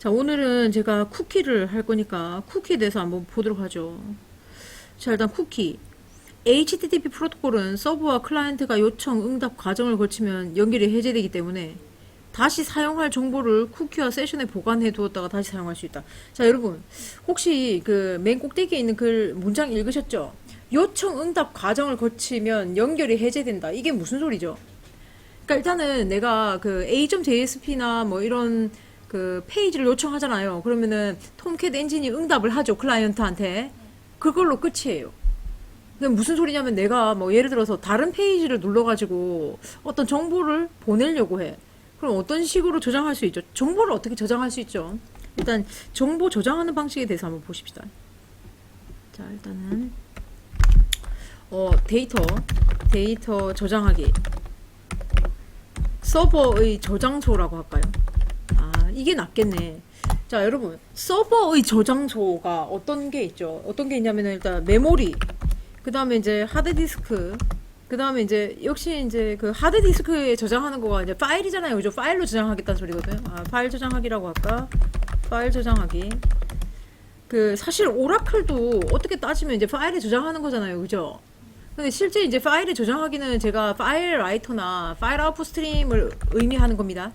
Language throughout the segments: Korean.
자, 오늘은 제가 쿠키를 할 거니까 쿠키에 대해서 한번 보도록 하죠. 자, 일단 쿠키. HTTP 프로토콜은 서버와 클라이언트가 요청, 응답 과정을 거치면 연결이 해제되기 때문에 다시 사용할 정보를 쿠키와 세션에 보관해 두었다가 다시 사용할 수 있다. 자, 여러분, 혹시 그 맨 꼭대기에 있는 글 문장 읽으셨죠? 요청, 응답 과정을 거치면 연결이 해제된다. 이게 무슨 소리죠? 그러니까 일단은 내가 그 a.jsp나 뭐 이런 그 페이지를 요청하잖아요. 그러면은 톰캣 엔진이 응답을 하죠. 클라이언트한테. 그걸로 끝이에요. 그게 무슨 소리냐면 내가 뭐 예를 들어서 다른 페이지를 눌러가지고 어떤 정보를 보내려고 해. 그럼 어떤 식으로 저장할 수 있죠? 정보를 어떻게 저장할 수 있죠? 일단 정보 저장하는 방식에 대해서 한번 보십시다. 자, 일단은 데이터 저장하기. 서버의 저장소라고 할까요? 아, 이게 낫겠네. 자, 여러분, 서버의 저장소가 어떤 게 있죠? 어떤 게 있냐면 일단 메모리, 그 다음에 이제 하드디스크, 그 다음에 이제 역시 이제 그 하드디스크에 저장하는 거가 이제 파일이잖아요. 그죠? 파일로 저장하겠다는 소리거든. 아, 파일 저장하기라고 할까? 파일 저장하기. 그 사실 오라클도 어떻게 따지면 이제 파일에 저장하는 거잖아요. 그죠? 근데 실제 이제 파일에 저장하기는 제가 파일 라이터나 파일 아웃풋 스트림을 의미하는 겁니다.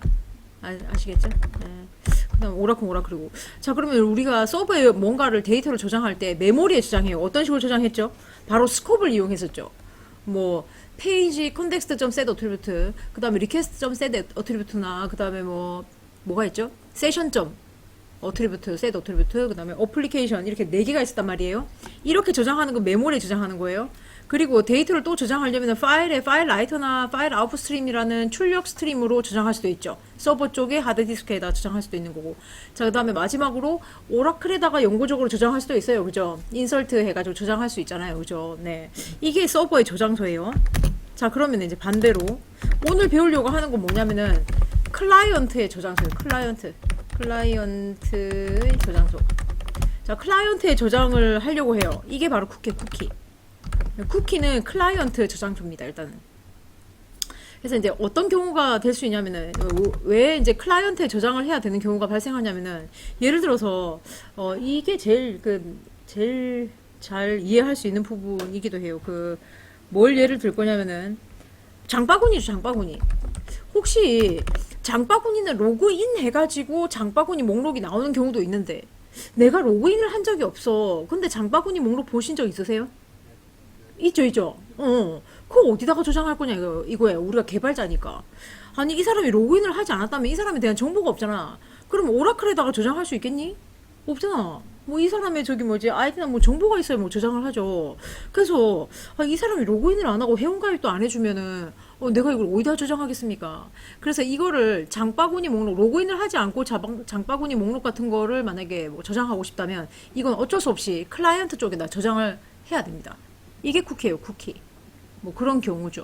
아시겠죠? 네. 그다음 오라클이고. 자, 그러면 우리가 서버에 뭔가를 데이터를 저장할 때 메모리에 저장해요. 어떤 식으로 저장했죠? 바로 스콥을 이용했었죠. 뭐 페이지 context.set attribute, 그다음에 request.set attribute나 그다음에 뭐가 있죠? session. 어트리뷰트, 셋 어트리뷰트, 그 다음에 어플리케이션 이렇게 4개가 있었단 말이에요. 이렇게 저장하는 건 메모리에 저장하는 거예요. 그리고 데이터를 또 저장하려면 파일 라이터나 파일 아웃풋 스트림이라는 출력 스트림으로 저장할 수도 있죠. 서버 쪽에 하드디스크에다 저장할 수도 있는 거고. 자, 그 다음에 마지막으로 오라클에다가 영구적으로 저장할 수도 있어요. 그죠? 인설트 해가지고 저장할 수 있잖아요. 그죠? 네. 이게 서버의 저장소예요. 자, 그러면 이제 반대로 오늘 배우려고 하는 건 뭐냐면은 클라이언트의 저장소예요. 클라이언트의 저장소. 자, 클라이언트의 저장을 하려고 해요. 이게 바로 쿠키. 쿠키는 클라이언트 저장소입니다, 일단은. 그래서 이제 어떤 경우가 될 수 있냐면은, 왜 이제 클라이언트에 저장을 해야 되는 경우가 발생하냐면은, 예를 들어서, 이게 제일 잘 이해할 수 있는 부분이기도 해요. 뭘 예를 들 거냐면은, 장바구니죠, 장바구니. 혹시, 장바구니는 로그인 해가지고 장바구니 목록이 나오는 경우도 있는데 내가 로그인을 한 적이 없어. 근데 장바구니 목록 보신 적 있으세요? 있죠. 그거 어디다가 저장할 거냐 이거예요. 우리가 개발자니까. 아니, 이 사람이 로그인을 하지 않았다면 이 사람에 대한 정보가 없잖아. 그럼 오라클에다가 저장할 수 있겠니? 없잖아. 뭐 이 사람의 아이디나 뭐 정보가 있어야 뭐 저장을 하죠. 그래서 이 사람이 로그인을 안 하고 회원가입도 안 해주면은 내가 이걸 어디다 저장하겠습니까? 그래서 이거를 장바구니 목록, 로그인을 하지 않고 장바구니 목록 같은 거를 만약에 뭐 저장하고 싶다면 이건 어쩔 수 없이 클라이언트 쪽에다 저장을 해야 됩니다. 이게 쿠키예요, 쿠키. 뭐 그런 경우죠.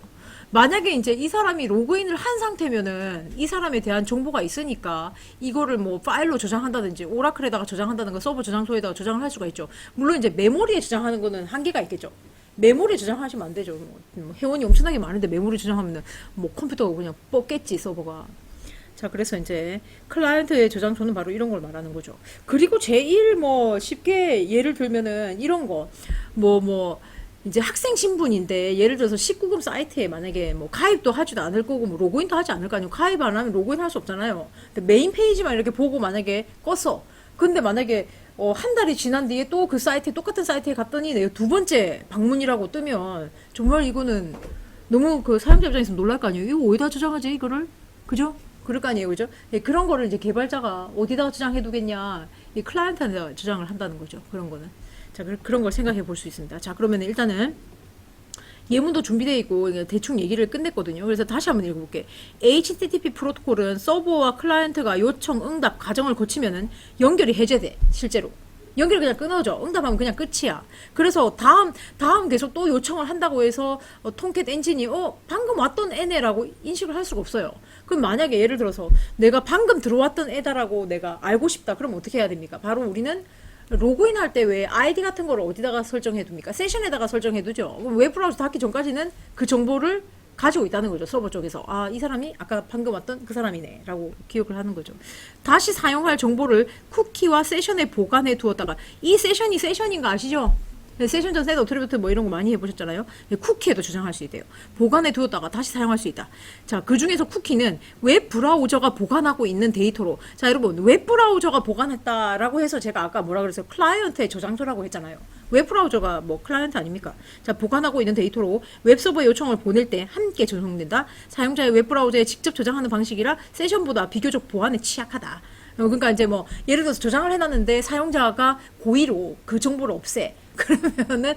만약에 이제 이 사람이 로그인을 한 상태면은 이 사람에 대한 정보가 있으니까 이거를 뭐 파일로 저장한다든지 오라클에다가 저장한다든가 서버 저장소에다가 저장을 할 수가 있죠. 물론 이제 메모리에 저장하는 거는 한계가 있겠죠. 메모리에 저장하시면 안 되죠. 뭐 회원이 엄청나게 많은데 메모리 저장하면은 뭐 컴퓨터가 그냥 뻗겠지, 서버가. 자, 그래서 이제 클라이언트의 저장소는 바로 이런 걸 말하는 거죠. 그리고 제일 뭐 쉽게 예를 들면은 이런 거 이제 학생 신분인데 예를 들어서 19금 사이트에 만약에 뭐 가입도 하지도 않을 거고 뭐 로그인도 하지 않을 거 아니에요. 가입 안 하면 로그인 할 수 없잖아요. 근데 메인 페이지만 이렇게 보고 만약에 껐어. 근데 만약에 한 달이 지난 뒤에 또 그 사이트에 똑같은 사이트에 갔더니 내가 2번째 방문이라고 뜨면 정말 이거는 너무 그 사용자 입장에서 놀랄 거 아니에요. 이거 어디다 저장하지 이거를? 그죠? 그럴 거 아니에요. 그죠? 예, 그런 거를 이제 개발자가 어디다가 저장해 두겠냐. 이 클라이언트한테 저장을 한다는 거죠. 그런 거는. 자, 그런 걸 생각해 볼 수 있습니다. 자, 그러면 일단은 예문도 준비되어 있고 대충 얘기를 끝냈거든요. 그래서 다시 한번 읽어볼게. HTTP 프로토콜은 서버와 클라이언트가 요청, 응답 과정을 거치면은 연결이 해제돼. 실제로. 연결이 그냥 끊어져. 응답하면 그냥 끝이야. 그래서 다음 계속 또 요청을 한다고 해서 톰캣 엔진이 방금 왔던 애네라고 인식을 할 수가 없어요. 그럼 만약에 예를 들어서 내가 방금 들어왔던 애다라고 내가 알고 싶다. 그럼 어떻게 해야 됩니까? 바로 우리는 로그인 할 때 왜 아이디 같은 거를 어디다가 설정해 둡니까? 세션에다가 설정해 두죠. 웹브라우저 닫기 전까지는 그 정보를 가지고 있다는 거죠. 서버 쪽에서. 아, 이 사람이 아까 방금 왔던 그 사람이네. 라고 기억을 하는 거죠. 다시 사용할 정보를 쿠키와 세션에 보관해 두었다가, 이 세션이 세션인 거 아시죠? 세션 전 셋 어트리뷰트 뭐 이런 거 많이 해보셨잖아요. 쿠키에도 저장할 수 있대요. 보관해 두었다가 다시 사용할 수 있다. 자, 그 중에서 쿠키는 웹 브라우저가 보관하고 있는 데이터로. 자, 여러분, 웹 브라우저가 보관했다라고 해서 제가 아까 뭐라 그랬어요? 클라이언트의 저장소라고 했잖아요. 웹 브라우저가 뭐 클라이언트 아닙니까? 자, 보관하고 있는 데이터로 웹 서버에 요청을 보낼 때 함께 전송된다. 사용자의 웹 브라우저에 직접 저장하는 방식이라 세션보다 비교적 보안에 취약하다. 그러니까 이제 뭐 예를 들어서 저장을 해놨는데 사용자가 고의로 그 정보를 없애. 그러면은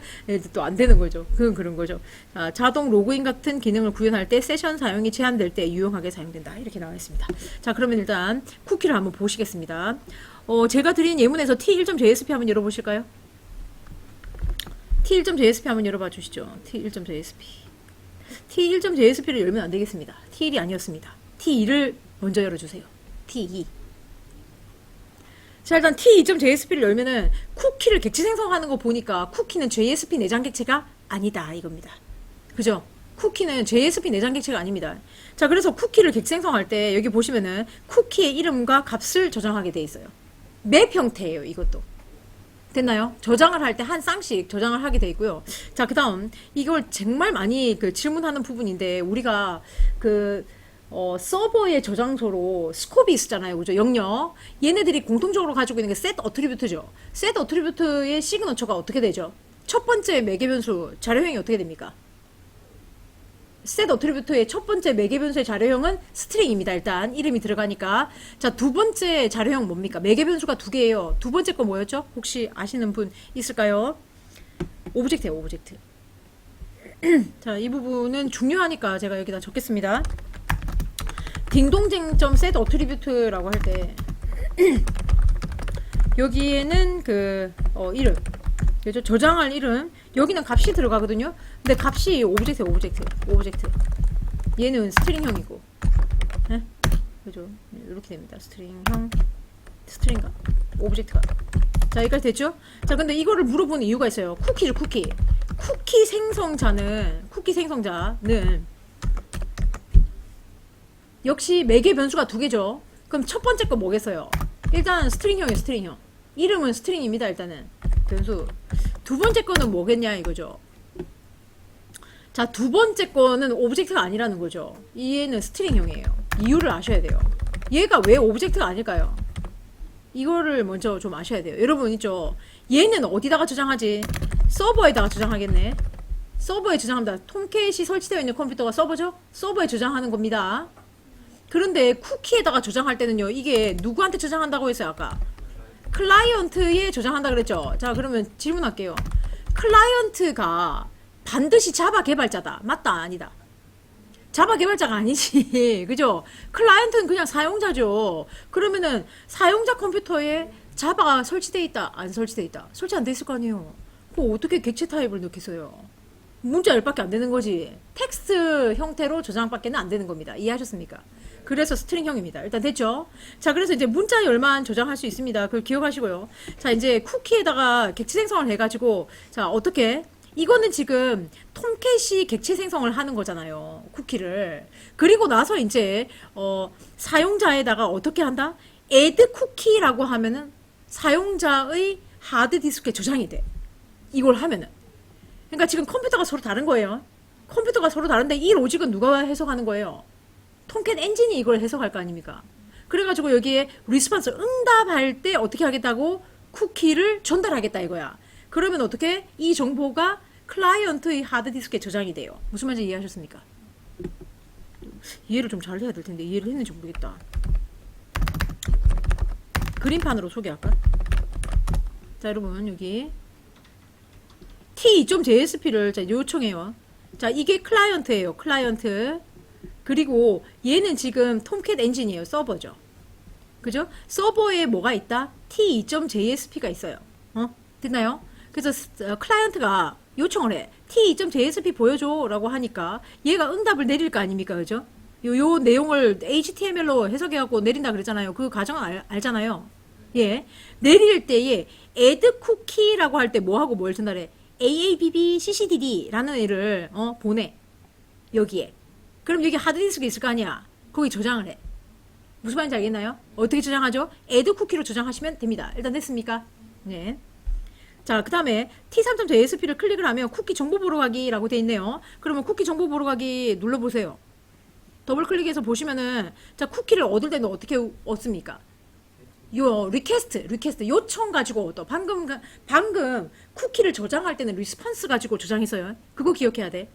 또 안 되는 거죠. 그건 그런 거죠. 자, 자동 로그인 같은 기능을 구현할 때 세션 사용이 제한될 때 유용하게 사용된다. 이렇게 나와 있습니다. 자, 그러면 일단 쿠키를 한번 보시겠습니다. 제가 드린 예문에서 t1.jsp 한번 열어보실까요? t1.jsp 한번 열어봐 주시죠. t1.jsp. t1.jsp를 열면 안 되겠습니다. t1이 아니었습니다. t2를 먼저 열어주세요. t2. 자, 일단 t2.jsp를 열면은 쿠키를 객체 생성하는 거 보니까 쿠키는 JSP 내장 객체가 아니다 이겁니다. 그죠? 쿠키는 JSP 내장 객체가 아닙니다. 자, 그래서 쿠키를 객체 생성할 때 여기 보시면은 쿠키의 이름과 값을 저장하게 돼 있어요. 맵 형태예요, 이것도. 됐나요? 저장을 할 때 한 쌍씩 저장을 하게 돼 있고요. 자, 그 다음 이걸 정말 많이 질문하는 부분인데 우리가 서버의 저장소로 스코비 있었잖아요. 그죠? 영역. 얘네들이 공통적으로 가지고 있는 게 set 어트리뷰트죠. set 어트리뷰트의 시그너처가 어떻게 되죠? 첫 번째 매개 변수 자료형이 어떻게 됩니까? set 어트리뷰트의 첫 번째 매개 변수의 자료형은 스트링입니다. 일단 이름이 들어가니까. 자, 두 번째 자료형 뭡니까? 매개 변수가 두 개예요. 두 번째 거 뭐였죠? 혹시 아시는 분 있을까요? 오브젝트예요. 오브젝트. 자, 이 부분은 중요하니까 제가 여기다 적겠습니다. 딩동댕점 set 어트리뷰트라고 할 때 여기에는 이름, 그죠? 저장할 이름, 여기는 값이 들어가거든요. 근데 값이 오브젝트. 얘는 스트링형이고, 네? 그죠? 이렇게 됩니다. 스트링형, 스트링값, 오브젝트값. 자, 여기까지 됐죠? 자, 근데 이거를 물어보는 이유가 있어요. 쿠키죠, 쿠키. 쿠키 생성자는 역시 매개 변수가 두 개죠. 그럼 첫 번째 거 뭐겠어요? 일단 스트링형이에요, 스트링형. 이름은 스트링입니다, 일단은. 변수. 두 번째 거는 뭐겠냐, 이거죠. 자, 두 번째 거는 오브젝트가 아니라는 거죠. 얘는 스트링형이에요. 이유를 아셔야 돼요. 얘가 왜 오브젝트가 아닐까요? 이거를 먼저 좀 아셔야 돼요. 여러분 있죠? 얘는 어디다가 저장하지? 서버에다가 저장하겠네. 서버에 저장합니다. 톰캣이 설치되어 있는 컴퓨터가 서버죠? 서버에 저장하는 겁니다. 그런데 쿠키에다가 저장할 때는요, 이게 누구한테 저장한다고 했어요, 아까? 클라이언트에 저장한다 그랬죠? 자, 그러면 질문할게요. 클라이언트가 반드시 자바 개발자다. 맞다, 아니다? 자바 개발자가 아니지. 그죠? 클라이언트는 그냥 사용자죠. 그러면은 사용자 컴퓨터에 자바가 설치되어 있다, 안 설치되어 있다? 설치 안 돼 있을 거 아니에요? 그거 어떻게 객체 타입을 넣겠어요? 문자 10밖에 안 되는 거지. 텍스트 형태로 저장밖에는 안 되는 겁니다. 이해하셨습니까? 그래서 스트링형입니다. 일단 됐죠? 자, 그래서 이제 문자 10만 저장할 수 있습니다. 그걸 기억하시고요. 자, 이제 쿠키에다가 객체 생성을 해가지고, 자, 어떻게? 이거는 지금 톰캣이 객체 생성을 하는 거잖아요. 쿠키를. 그리고 나서 이제, 사용자에다가 어떻게 한다? add 쿠키라고 하면은 사용자의 하드디스크에 저장이 돼. 이걸 하면은. 그러니까 지금 컴퓨터가 서로 다른 거예요. 컴퓨터가 서로 다른데 이 로직은 누가 해석하는 거예요? 톰캣 엔진이 이걸 해석할 거 아닙니까? 그래가지고 여기에 리스폰스 응답할 때 어떻게 하겠다고? 쿠키를 전달하겠다 이거야. 그러면 어떻게? 이 정보가 클라이언트의 하드디스크에 저장이 돼요. 무슨 말인지 이해하셨습니까? 이해를 좀 잘 해야 될 텐데 이해를 했는지 모르겠다. 그림판으로 소개할까? 자, 여러분 여기 t2.jsp를 요청해요. 자, 이게 클라이언트예요. 클라이언트. 그리고 얘는 지금 톰캣 엔진이에요. 서버죠. 그죠? 서버에 뭐가 있다? t2.jsp가 있어요. 됐나요? 그래서 클라이언트가 요청을 해. t2.jsp 보여줘 라고 하니까 얘가 응답을 내릴 거 아닙니까? 그죠? 요 내용을 HTML로 해석해갖고 내린다 그랬잖아요. 그 과정은 알잖아요. 예. 내릴 때에 add cookie라고 할 때 뭐하고 뭘 전달해? AABB CCDD 라는 애를 보내. 여기에. 그럼 여기 하드디스크 있을 거 아니야. 거기 저장을 해. 무슨 말인지 알겠나요? 어떻게 저장하죠? add 쿠키로 저장하시면 됩니다. 일단 됐습니까? 네. 자, 그 다음에 t3.jsp를 클릭을 하면 쿠키 정보 보러 가기라고 돼 있네요. 그러면 쿠키 정보 보러 가기 눌러보세요. 더블 클릭해서 보시면은, 자, 쿠키를 얻을 때는 어떻게 얻습니까? 요 리퀘스트 요청 가지고 얻어. 방금 쿠키를 저장할 때는 리스폰스 가지고 저장했어요. 그거 기억해야 돼.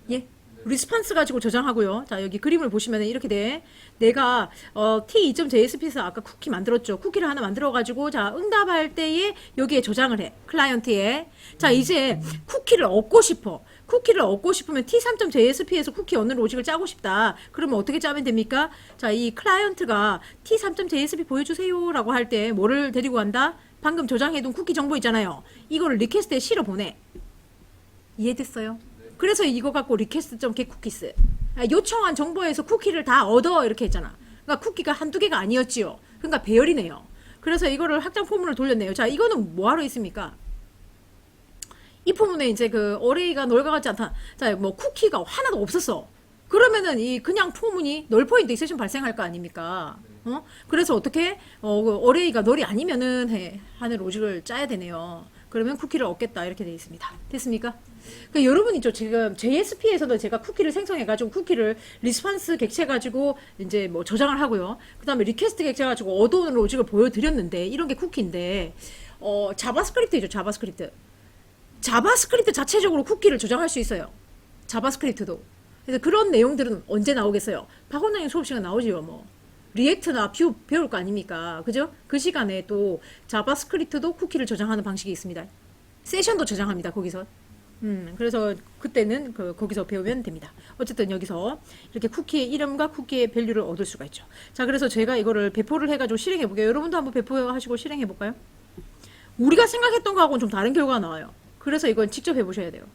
예? 리스폰스 가지고 저장하고요. 자, 여기 그림을 보시면 이렇게 돼. 내가 t2.jsp에서 아까 쿠키 만들었죠. 쿠키를 하나 만들어 가지고 자, 응답할 때에 여기에 저장을 해. 클라이언트에. 자, 이제 쿠키를 얻고 싶어. 쿠키를 얻고 싶으면 t3.jsp에서 쿠키 얻는 로직을 짜고 싶다. 그러면 어떻게 짜면 됩니까? 자, 이 클라이언트가 t3.jsp 보여주세요라고 할 때 뭐를 데리고 간다? 방금 저장해둔 쿠키 정보 있잖아요. 이거를 리퀘스트에 실어 보내. 이해됐어요? 그래서 이거 갖고 request.getCookies 요청한 정보에서 쿠키를 다 얻어 이렇게 했잖아. 그러니까 쿠키가 한두 개가 아니었지요. 그러니까 배열이네요. 그래서 이거를 확장 포문을 돌렸네요. 자, 이거는 뭐하러 있습니까? 이 포문에 이제 그 어레이가 넓어 같지 않다. 자, 뭐 쿠키가 하나도 없었어. 그러면은 이 그냥 포문이 널 포인트 익셉션 발생할 거 아닙니까? 그래서 어떻게 그 어레이가 널이 아니면은 하는 로직을 짜야 되네요. 그러면 쿠키를 얻겠다 이렇게 되어 있습니다. 됐습니까? 그러니까 여러분 있죠. 지금 JSP에서도 제가 쿠키를 생성해가지고 쿠키를 리스폰스 객체가지고 이제 뭐 저장을 하고요. 그 다음에 리퀘스트 객체가지고 얻어오는 로직을 보여드렸는데 이런 게 쿠키인데 자바스크립트죠. 자바스크립트 자체적으로 쿠키를 저장할 수 있어요. 자바스크립트도. 그래서 그런 내용들은 언제 나오겠어요? 박원장님 수업 시간 나오지요. 뭐 리액트나 뷰 배울 거 아닙니까? 그죠? 그 시간에 또 자바스크립트도 쿠키를 저장하는 방식이 있습니다. 세션도 저장합니다. 거기서. 그래서 그때는 거기서 배우면 됩니다. 어쨌든 여기서 이렇게 쿠키의 이름과 쿠키의 밸류를 얻을 수가 있죠. 자, 그래서 제가 이거를 배포를 해가지고 실행해 볼게요. 여러분도 한번 배포하시고 실행해 볼까요? 우리가 생각했던 거하고는 좀 다른 결과가 나와요. 그래서 이건 직접 해보셔야 돼요.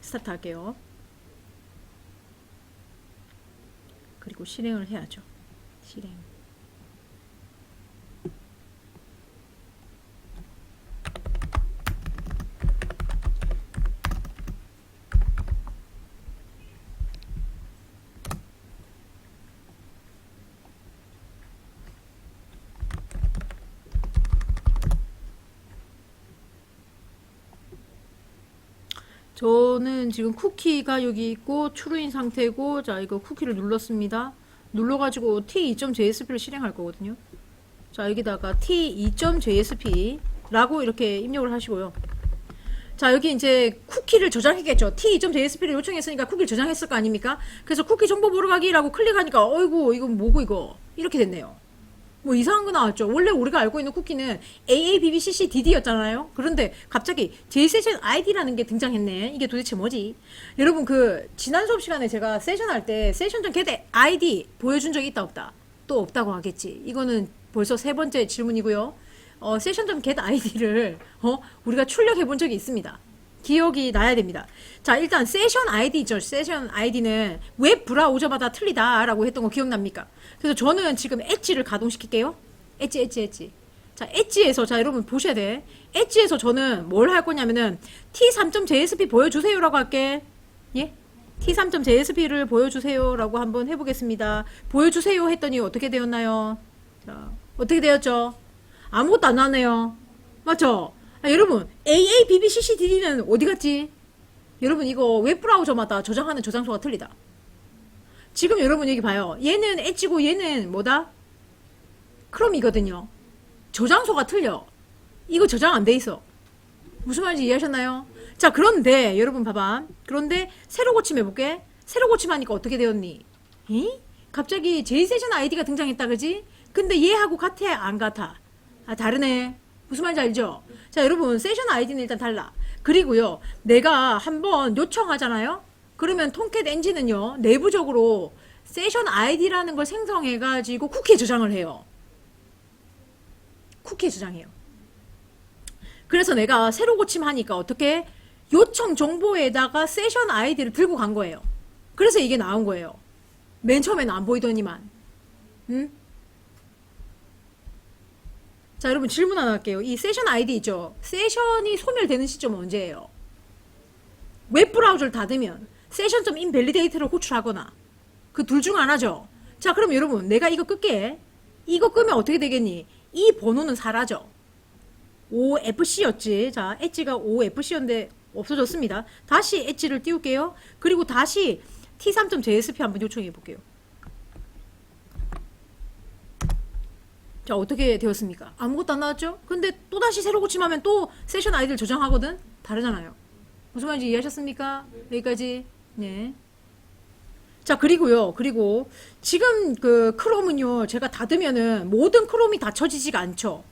스타트 할게요. 그리고 실행을 해야죠. 실행. 저는 지금 쿠키가 여기 있고 true인 상태고, 자, 이거 쿠키를 눌렀습니다. 눌러가지고 t2.jsp를 실행할 거거든요. 자, 여기다가 t2.jsp 라고 이렇게 입력을 하시고요. 자, 여기 이제 쿠키를 저장했겠죠. t2.jsp를 요청했으니까 쿠키를 저장했을 거 아닙니까? 그래서 쿠키 정보 보러 가기라고 클릭하니까 어이구 이건 뭐고 이거 이렇게 됐네요. 뭐 이상한 거 나왔죠. 원래 우리가 알고 있는 쿠키는 AABBCCDD였잖아요. 그런데 갑자기 JSession ID라는 게 등장했네. 이게 도대체 뭐지? 여러분 지난 수업 시간에 제가 세션 할 때 세션 전 get ID 보여준 적이 있다 없다? 또 없다고 하겠지. 이거는 벌써 세 번째 질문이고요. 세션 전 get ID를 우리가 출력해 본 적이 있습니다. 기억이 나야 됩니다. 자, 일단 세션 아이디죠. 세션 아이디는 웹 브라우저마다 틀리다라고 했던 거 기억납니까? 그래서 저는 지금 엣지를 가동시킬게요. 엣지. 자, 엣지에서 자, 여러분 보셔야 돼. 엣지에서 저는 뭘 할 거냐면은 t3.jsp 보여주세요라고 할게. 예? t3.jsp를 보여주세요라고 한번 해보겠습니다. 보여주세요 했더니 어떻게 되었나요? 자, 어떻게 되었죠? 아무것도 안 나네요. 맞죠? 여러분 AABBCCDD는 어디 갔지? 여러분 이거 웹브라우저마다 저장하는 저장소가 틀리다. 지금 여러분 여기 봐요. 얘는 엣지고 얘는 뭐다? 크롬이거든요. 저장소가 틀려. 이거 저장 안 돼 있어. 무슨 말인지 이해하셨나요? 자, 그런데 여러분 봐봐. 그런데 새로 고침해볼게. 새로 고침하니까 어떻게 되었니? 갑자기 JSession ID가 등장했다 그지? 근데 얘하고 같아 안 같아? 다르네. 무슨 말인지 알죠? 자, 여러분 세션 아이디는 일단 달라. 그리고요, 내가 한번 요청하잖아요. 그러면 톰캣 엔진은요 내부적으로 세션 아이디라는 걸 생성해가지고 쿠키에 저장을 해요. 쿠키에 저장해요. 그래서 내가 새로 고침하니까 어떻게 요청 정보에다가 세션 아이디를 들고 간 거예요. 그래서 이게 나온 거예요. 맨 처음에는 안 보이더니만. 자, 여러분 질문 하나 할게요. 이 세션 아이디 있죠? 세션이 소멸되는 시점은 언제예요? 웹브라우저를 닫으면 세션 인밸리데이트를 호출하거나 그 둘 중 하나죠. 자, 그럼 여러분 내가 이거 끌게. 이거 끄면 어떻게 되겠니? 이 번호는 사라져. OFC였지. 자, 엣지가 OFC였는데 없어졌습니다. 다시 엣지를 띄울게요. 그리고 다시 T3.jsp 한번 요청해 볼게요. 자, 어떻게 되었습니까? 아무것도 안 나왔죠? 근데 또다시 새로 고침하면 또 세션 아이디를 저장하거든? 다르잖아요. 무슨 말인지 이해하셨습니까? 여기까지. 네. 자, 그리고요. 그리고 지금 그 크롬은요. 제가 닫으면은 모든 크롬이 닫혀지지가 않죠.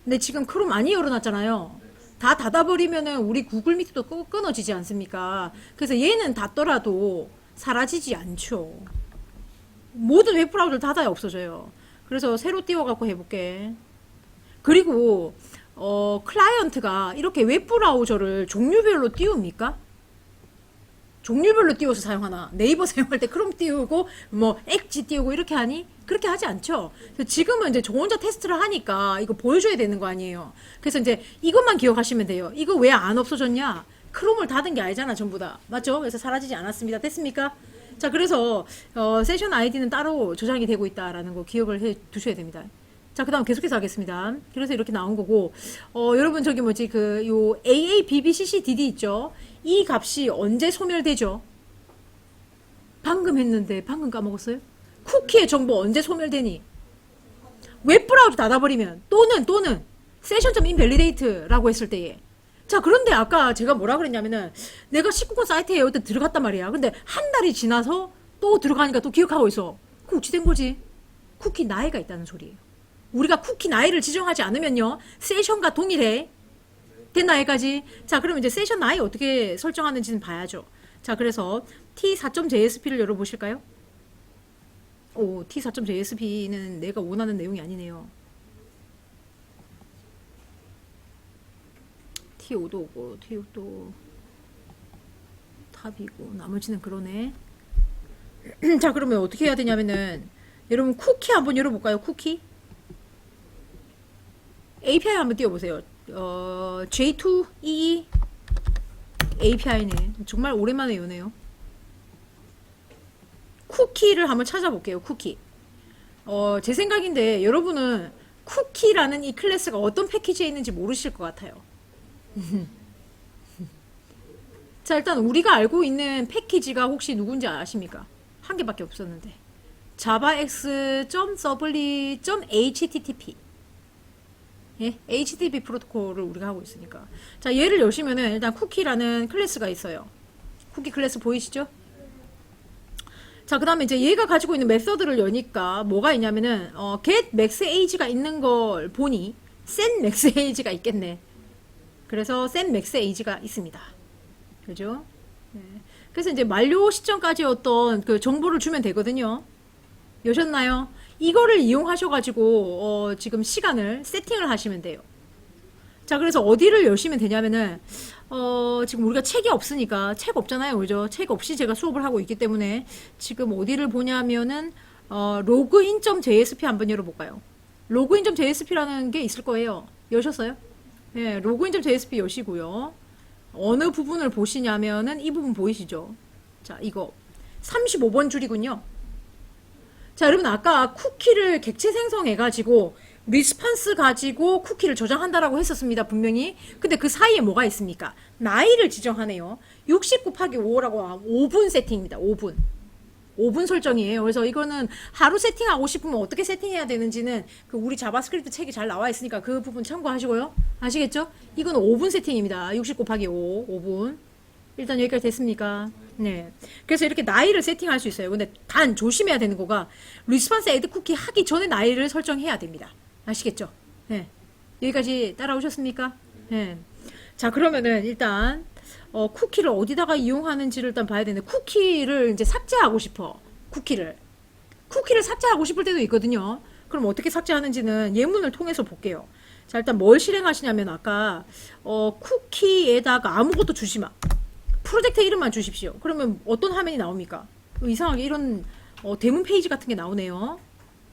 근데 지금 크롬 많이 열어놨잖아요. 다 닫아버리면은 우리 구글 미트도 끊어지지 않습니까? 그래서 얘는 닫더라도 사라지지 않죠. 모든 웹브라우저를 닫아야 없어져요. 그래서 새로 띄워갖고 해볼게. 그리고 클라이언트가 이렇게 웹브라우저를 종류별로 띄웁니까? 종류별로 띄워서 사용하나? 네이버 사용할 때 크롬 띄우고 뭐 엑지 띄우고 이렇게 하니? 그렇게 하지 않죠. 지금은 이제 저 혼자 테스트를 하니까 이거 보여줘야 되는 거 아니에요. 그래서 이제 이것만 기억하시면 돼요. 이거 왜 안 없어졌냐? 크롬을 닫은 게 아니잖아, 전부 다. 맞죠? 그래서 사라지지 않았습니다. 됐습니까? 자, 그래서 세션 아이디는 따로 저장이 되고 있다라는 거 기억을 해 두셔야 됩니다. 자, 그 다음 계속해서 하겠습니다. 그래서 이렇게 나온 거고, 여러분 저기 뭐지, 요 AABBCCDD 있죠? 이 값이 언제 소멸되죠? 방금 했는데, 방금 까먹었어요? 쿠키의 정보 언제 소멸되니? 웹브라우저 닫아버리면, 또는, session.invalidate라고 했을 때에. 자, 그런데 아까 제가 뭐라 그랬냐면은, 내가 19권 사이트에 여기 들어갔단 말이야. 근데 한 달이 지나서 또 들어가니까 또 기억하고 있어. 그거 어찌 된 거지? 쿠키 나이가 있다는 소리예요. 우리가 쿠키 나이를 지정하지 않으면요, 세션과 동일해. 됐나, 여기까지? 자, 그럼 이제 세션 나이 어떻게 설정하는지는 봐야죠. 자, 그래서 T4.jsp를 열어보실까요? 오, T4.jsp는 내가 원하는 내용이 아니네요. T5도 오고, T6도 탑이고, 나머지는 그러네. 자, 그러면 어떻게 해야 되냐면은, 여러분 쿠키 한번 열어볼까요? 쿠키? API 한번 띄워보세요. J2EE API네. 정말 오랜만에 요네요. 쿠키를 한번 찾아볼게요. 쿠키. 제 생각인데 여러분은 쿠키라는 이 클래스가 어떤 패키지에 있는지 모르실 것 같아요. 자, 일단 우리가 알고 있는 패키지가 혹시 누군지 아십니까? 한 개밖에 없었는데. javax.subli.http. 예? HTTP 프로토콜을 우리가 하고 있으니까. 자, 얘를 여시면은 일단 쿠키라는 클래스가 있어요. 쿠키 클래스 보이시죠? 자, 그 다음에 이제 얘가 가지고 있는 메서드를 여니까 뭐가 있냐면은 get max age가 있는 걸 보니 set max age가 있겠네. 그래서 set max age가 있습니다. 그죠? 네. 그래서 이제 만료 시점까지 어떤 그 정보를 주면 되거든요. 여셨나요? 이거를 이용하셔가지고 지금 시간을 세팅을 하시면 돼요. 자, 그래서 어디를 여시면 되냐면은 지금 우리가 책이 없으니까 책 없잖아요, 그죠? 책 없이 제가 수업을 하고 있기 때문에 지금 어디를 보냐면은 login.jsp 한번 열어볼까요? login.jsp라는 게 있을 거예요. 여셨어요? 네, login.jsp 여시고요. 어느 부분을 보시냐면은 이 부분 보이시죠? 자, 이거 35번 줄이군요. 자, 여러분 아까 쿠키를 객체 생성해가지고 리스판스 가지고 쿠키를 저장한다라고 했었습니다. 분명히. 근데 그 사이에 뭐가 있습니까? 나이를 지정하네요. 60 곱하기 5라고 5분 세팅입니다. 5분. 5분 설정이에요. 그래서 이거는 하루 세팅하고 싶으면 어떻게 세팅해야 되는지는 그 우리 자바스크립트 책이 잘 나와 있으니까 그 부분 참고하시고요. 아시겠죠? 이거는 5분 세팅입니다. 60 곱하기 5, 5분. 일단 여기까지 됐습니까? 네. 그래서 이렇게 나이를 세팅할 수 있어요. 근데 단 조심해야 되는 거가 리스판스 애드 쿠키 하기 전에 나이를 설정해야 됩니다. 아시겠죠? 네. 여기까지 따라오셨습니까? 네. 자, 그러면은 일단 쿠키를 어디다가 이용하는지를 일단 봐야 되는데 쿠키를 이제 삭제하고 싶어. 쿠키를 삭제하고 싶을 때도 있거든요. 그럼 어떻게 삭제하는지는 예문을 통해서 볼게요. 자, 일단 뭘 실행하시냐면 아까 쿠키에다가 아무것도 주지 마. 프로젝트 이름만 주십시오. 그러면 어떤 화면이 나옵니까? 이상하게 이런 대문 페이지 같은 게 나오네요.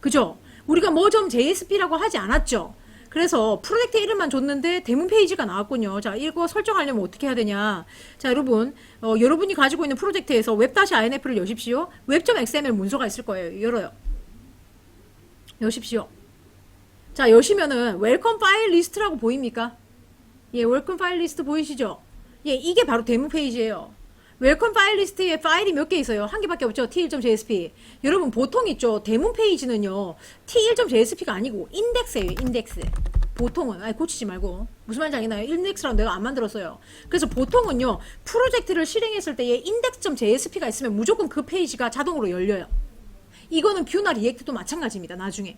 그죠? 우리가 뭐 좀 JSP라고 하지 않았죠? 그래서 프로젝트 이름만 줬는데 대문 페이지가 나왔군요. 자, 이거 설정하려면 어떻게 해야 되냐. 자, 여러분, 여러분이 가지고 있는 프로젝트에서 웹-inf를 여십시오. 웹.xml 문서가 있을 거예요. 열어요. 여십시오. 자, 여시면은 웰컴 파일 리스트라고 보입니까? 예, 웰컴 파일 리스트 보이시죠? 예, 이게 바로 데모 페이지예요. 웰컴 파일 리스트에 파일이 몇 개 있어요? 한 개밖에 없죠? t1.jsp. 여러분, 보통 있죠? 데모 페이지는요, t1.jsp가 아니고 인덱스예요, 인덱스. 보통은, 아니, 고치지 말고. 무슨 말인지 알겠나요? 인덱스라고 내가 안 만들었어요. 그래서 보통은요, 프로젝트를 실행했을 때에 index.jsp가 있으면 무조건 그 페이지가 자동으로 열려요. 이거는 뷰나 리액트도 마찬가지입니다, 나중에.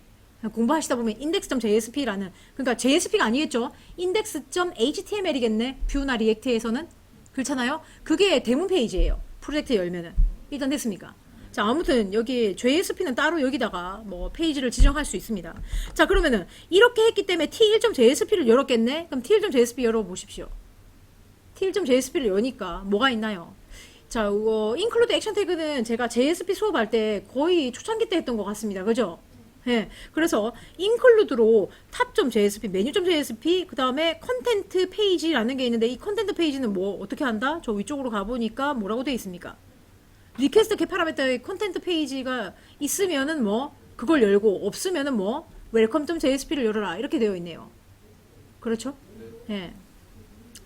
공부하시다 보면 index.jsp라는, 그러니까 JSP가 아니겠죠? index.html이겠네? 뷰나 리액트에서는. 그렇잖아요? 그게 대문 페이지예요. 프로젝트 열면은. 일단 됐습니까? 자, 아무튼 여기 JSP는 따로 여기다가 뭐 페이지를 지정할 수 있습니다. 자, 그러면은 이렇게 했기 때문에 t1.jsp를 열었겠네? 그럼 t1.jsp 열어보십시오. t1.jsp를 여니까 뭐가 있나요? 자, include action tag는 제가 JSP 수업할 때 거의 초창기 때 했던 것 같습니다. 그죠? 예. 그래서 include로 tab.jsp, menu.jsp, 그 다음에 컨텐트 페이지라는 게 있는데 이 컨텐트 페이지는 뭐 어떻게 한다? 저 위쪽으로 가보니까 뭐라고 되어 있습니까? 리퀘스트 겟 파라미터의 컨텐트 페이지가 있으면은 뭐 그걸 열고 없으면은 뭐 welcome.jsp를 열어라 이렇게 되어 있네요. 그렇죠? 예.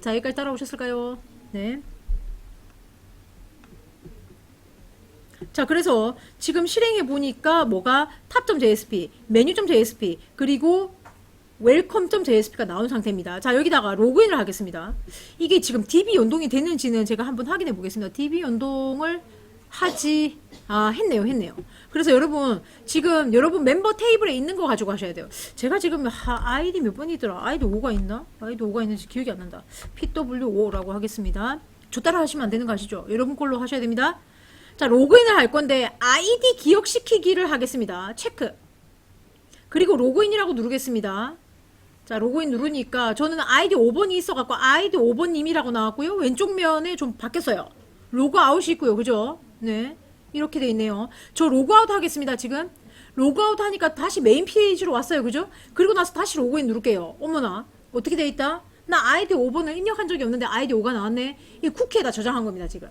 자, 여기까지 따라오셨을까요? 네. 자, 그래서 지금 실행해 보니까 뭐가 tab.jsp, menu.jsp, 그리고 welcome.jsp가 나온 상태입니다. 자, 여기다가 로그인을 하겠습니다. 이게 지금 DB 연동이 되는지는 제가 한번 확인해 보겠습니다. DB 연동을 했네요. 그래서 여러분, 지금 여러분 멤버 테이블에 있는 거 가지고 하셔야 돼요. 제가 지금 아이디 몇 번이더라? 아이디 5가 있나? 아이디 5가 있는지 기억이 안 난다. PW5라고 하겠습니다. 저 따라 하시면 안 되는 거 아시죠? 여러분 걸로 하셔야 됩니다. 자, 로그인을 할 건데 아이디 기억시키기를 하겠습니다. 체크. 그리고 로그인이라고 누르겠습니다. 자, 로그인 누르니까 저는 아이디 5번이 있어갖고 아이디 5번님이라고 나왔고요. 왼쪽 면에 좀 바뀌었어요. 로그아웃이 있고요. 그죠? 네. 이렇게 돼 있네요. 저 로그아웃 하겠습니다. 지금. 로그아웃 하니까 다시 메인 페이지로 왔어요. 그죠? 그리고 나서 다시 로그인 누를게요. 어머나. 어떻게 돼 있다? 나 아이디 5번을 입력한 적이 없는데 아이디 5가 나왔네. 이 쿠키에다 저장한 겁니다. 지금.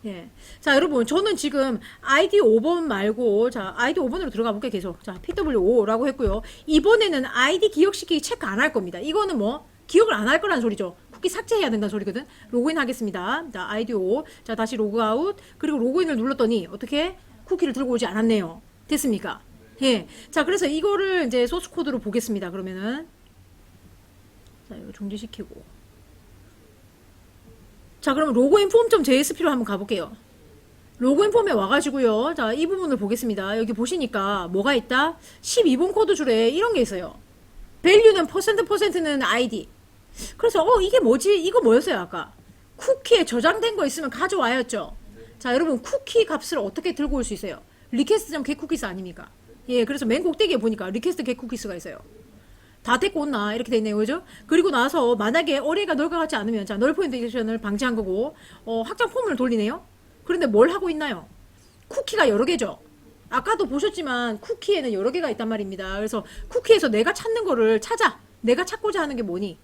예. 자, 여러분, 저는 지금 아이디 5번 말고, 자, 아이디 5번으로 들어가 볼게요, 계속. 자, PW5라고 했고요. 이번에는 아이디 기억시키기 체크 안 할 겁니다. 이거는 뭐, 기억을 안 할 거라는 소리죠. 쿠키 삭제해야 된다는 소리거든. 로그인 하겠습니다. 자, 아이디 5. 자, 다시 로그아웃. 그리고 로그인을 눌렀더니, 어떻게? 쿠키를 들고 오지 않았네요. 됐습니까? 예. 자, 그래서 이거를 이제 소스 코드로 보겠습니다, 그러면은. 자, 이거 중지시키고. 자, 그럼 로그인 폼.jsp로 한번 가볼게요. 로그인 폼에 와가지고요. 자, 이 부분을 보겠습니다. 여기 보시니까 뭐가 있다? 12번 코드 줄에 이런 게 있어요. value는 %%는 id. 그래서 이게 뭐지? 이거 뭐였어요, 아까? 쿠키에 저장된 거 있으면 가져와야죠. 자, 여러분, 쿠키 값을 어떻게 들고 올 수 있어요? request.getCookies 아닙니까? 예, 그래서 맨 꼭대기에 보니까 request.getCookies가 있어요. 다 데리고 온나 이렇게 돼 있네요. 그죠? 그리고 나서 만약에 어레이가 넓어 같지 않으면 자, 널 포인테이션을 방지한 거고 확장 폼을 돌리네요. 그런데 뭘 하고 있나요? 쿠키가 여러 개죠. 아까도 보셨지만 쿠키에는 여러 개가 있단 말입니다. 그래서 쿠키에서 내가 찾는 거를 찾아. 내가 찾고자 하는 게 뭐니?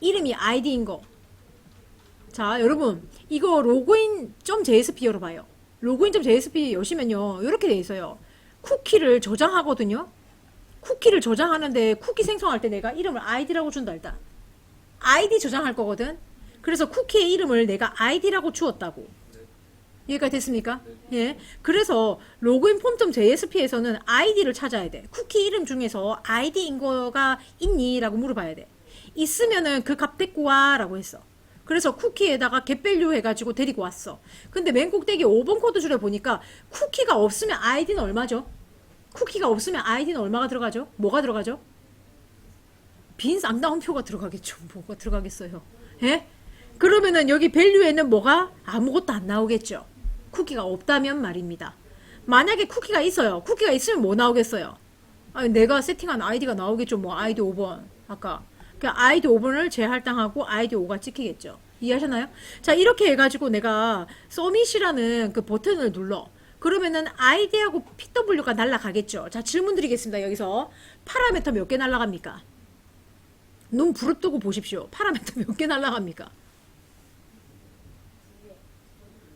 이름이 아이디인 거. 자, 여러분, 이거 로그인.jsp 열어봐요. 로그인.jsp 여시면요, 이렇게 돼 있어요. 쿠키를 저장하거든요. 쿠키를 저장하는데 쿠키 생성할 때 내가 이름을 아이디라고 준다 일단. 아이디 저장할 거거든. 그래서 쿠키의 이름을 내가 아이디라고 주었다고. 여기까지 됐습니까? 예. 그래서 로그인 폼.jsp에서는 아이디를 찾아야 돼. 쿠키 이름 중에서 아이디인 거가 있니? 라고 물어봐야 돼. 있으면은 그 값 데리고 와 라고 했어. 그래서 쿠키에다가 getValue 해가지고 데리고 왔어. 근데 맨 꼭대기 5번 코드 줄에 보니까 쿠키가 없으면 아이디는 얼마죠? 쿠키가 없으면 아이디는 얼마가 들어가죠? 뭐가 들어가죠? 빈 쌍따옴표가 들어가겠죠. 뭐가 들어가겠어요? 예? 그러면은 여기 밸류에는 뭐가 아무것도 안 나오겠죠. 쿠키가 없다면 말입니다. 만약에 쿠키가 있어요. 쿠키가 있으면 뭐 나오겠어요? 아니, 내가 세팅한 아이디가 나오겠죠. 뭐 아이디 5번 아까 그러니까 아이디 5번을 재할당하고 아이디 5가 찍히겠죠. 이해하셨나요? 자, 이렇게 해가지고 내가 서밋이라는 그 버튼을 눌러. 그러면은 아이디하고 PW가 날아가겠죠. 자, 질문 드리겠습니다. 여기서 파라미터 몇 개 날아갑니까? 눈 부릅뜨고 보십시오. 파라미터 몇 개 날라갑니까?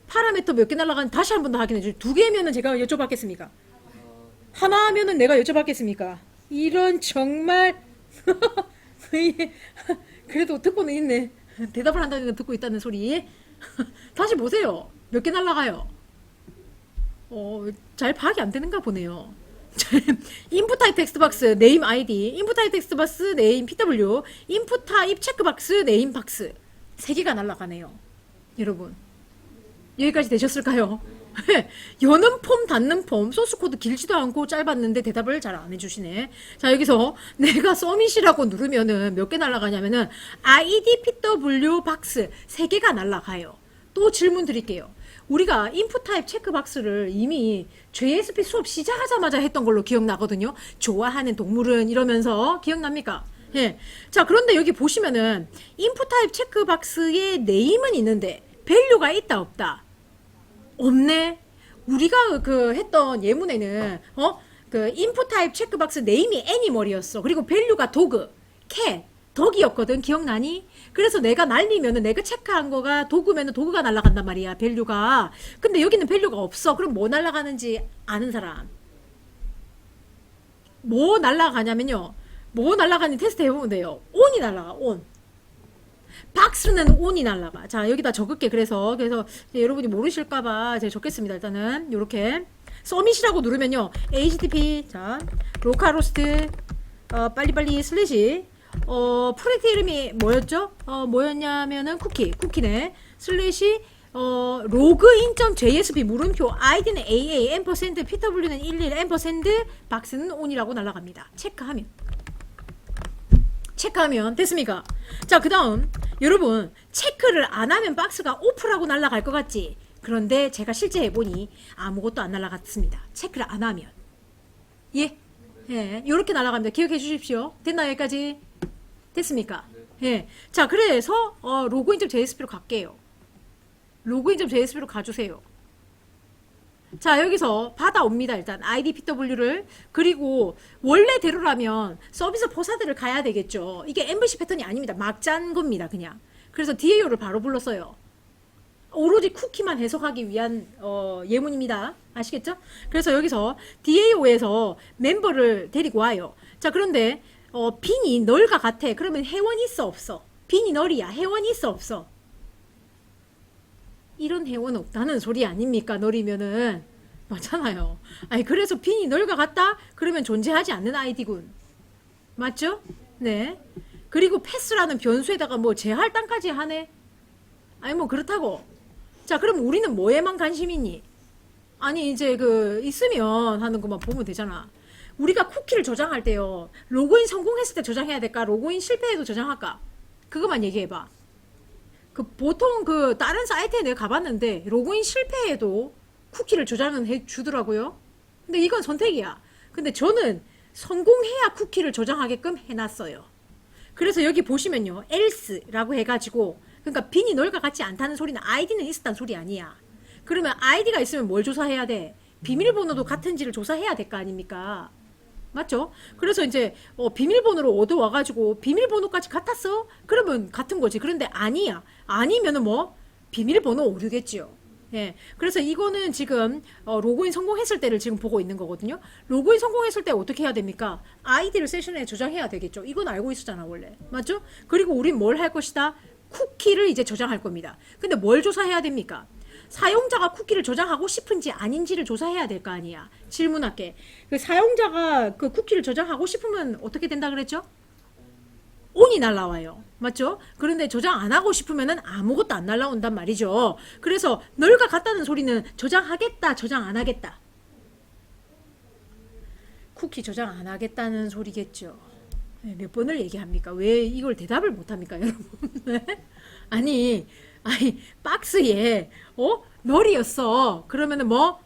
파라미터 몇 개 날라가는지 다시 한 번 더 확인해 주세요. 두 개면은 제가 여쭤봤겠습니까? 하나 하면은 내가 여쭤봤겠습니까? 이런 정말 그래도 듣고는 있네. 대답을 한다는 건 듣고 있다는 소리. 다시 보세요. 몇 개 날라가요? 잘 파악이 안 되는가 보네요. 인풋 타입 텍스트 박스 네임 아이디, 인풋 타입 텍스트 박스 네임 PW, 인풋 타입 체크 박스 네임 박스. 세 개가 날라가네요. 여러분. 여기까지 되셨을까요? 여는 폼, 닫는 폼, 소스 코드 길지도 않고 짧았는데 대답을 잘 안 해주시네. 자, 여기서 내가 서밋이라고 누르면은 몇 개 날아가냐면은 ID PW 박스 3개가 날아가요. 또 질문 드릴게요. 우리가 인풋 타입 체크 박스를 이미 JSP 수업 시작하자마자 했던 걸로 기억나거든요. 좋아하는 동물은 이러면서 기억납니까? 예. 자, 그런데 여기 보시면은 인풋 타입 체크 박스의 네임은 있는데 밸류가 있다 없다? 없네. 우리가 그 했던 예문에는 그 인풋 타입 체크박스 네임이 애니멀이었어. 그리고 밸류가 도그, 캣, 덕이었거든. 기억나니? 그래서 내가 날리면은 내가 체크한 거가 도구면은 도구가 날아간단 말이야. 밸류가. 근데 여기는 밸류가 없어. 그럼 뭐 날아가는지 아는 사람. 뭐 날아가냐면요. 뭐 날아가는지 테스트 해보면 돼요. 온이 날아가. 온. 박스는 온이 날라가. 자, 여기다 적을게. 그래서 여러분이 모르실까봐 제가 적겠습니다. 일단은 요렇게 서밋이라고 누르면요, HTTP 자 로컬호스트 빨리빨리 슬래시 프로젝트 이름이 뭐였죠? 뭐였냐면은 쿠키네 슬래시 login.jsp 물음표 id는 AA 앰퍼센드 pw는 11 앰퍼센드 박스는 온이라고 날아갑니다. 체크하면 됐습니까? 자, 그 다음 여러분 체크를 안 하면 박스가 오프라고 날아갈 것 같지? 그런데 제가 실제 해보니 아무것도 안 날아갔습니다. 체크를 안 하면. 예? 예, 요렇게 날아갑니다. 기억해 주십시오. 됐나요? 여기까지? 됐습니까? 예. 자, 그래서 로그인.jsp로 갈게요. 로그인.jsp로 가주세요. 자, 여기서 받아옵니다. 일단 ID PW를. 그리고 원래대로라면 서비스 포사드를 가야 되겠죠. 이게 MVC 패턴이 아닙니다. 막 짠 겁니다. 그냥. 그래서 DAO를 바로 불렀어요. 오로지 쿠키만 해석하기 위한 예문입니다. 아시겠죠? 그래서 여기서 DAO에서 멤버를 데리고 와요. 자, 그런데 빈이 널과 같아. 그러면 회원이 있어 없어? 빈이 널이야. 회원이 있어 없어? 이런 회원 없다는 소리 아닙니까? 널이면은 맞잖아요. 아니, 그래서 빈이 널과 같다? 그러면 존재하지 않는 아이디군. 맞죠? 네. 그리고 패스라는 변수에다가 뭐 재할당까지 하네. 아니, 뭐 그렇다고. 자, 그럼 우리는 뭐에만 관심 있니? 아니, 이제 있으면 하는 것만 보면 되잖아. 우리가 쿠키를 저장할 때요, 로그인 성공했을 때 저장해야 될까? 로그인 실패해도 저장할까? 그것만 얘기해봐. 보통 다른 사이트에 내가 가봤는데 로그인 실패해도 쿠키를 저장은 해주더라고요. 근데 이건 선택이야. 근데 저는 성공해야 쿠키를 저장하게끔 해놨어요. 그래서 여기 보시면요, else라고 해가지고, 그러니까 빈이 널과 같지 않다는 소리는 아이디는 있었다는 소리 아니야. 그러면 아이디가 있으면 뭘 조사해야 돼? 비밀번호도 같은지를 조사해야 될 거 아닙니까? 맞죠? 그래서 이제 비밀번호를 얻어와가지고 비밀번호까지 같았어? 그러면 같은 거지. 그런데 아니야. 아니면은 뭐 비밀번호 오류겠지요. 예. 그래서 이거는 지금 로그인 성공했을 때를 지금 보고 있는 거거든요. 로그인 성공했을 때 어떻게 해야 됩니까? 아이디를 세션에 저장해야 되겠죠. 이건 알고 있었잖아 원래. 맞죠? 그리고 우린 뭘 할 것이다? 쿠키를 이제 저장할 겁니다. 근데 뭘 조사해야 됩니까? 사용자가 쿠키를 저장하고 싶은지 아닌지를 조사해야 될 거 아니야. 질문할게. 사용자가 쿠키를 저장하고 싶으면 어떻게 된다 그랬죠? 온이 날라와요. 맞죠? 그런데 저장 안 하고 싶으면은 아무것도 안 날라온단 말이죠. 그래서 널과 같다는 소리는 저장하겠다, 저장 안 하겠다. 쿠키 저장 안 하겠다는 소리겠죠. 몇 번을 얘기합니까? 왜 이걸 대답을 못 합니까, 여러분? 아니, 박스에 널이었어. 그러면은 뭐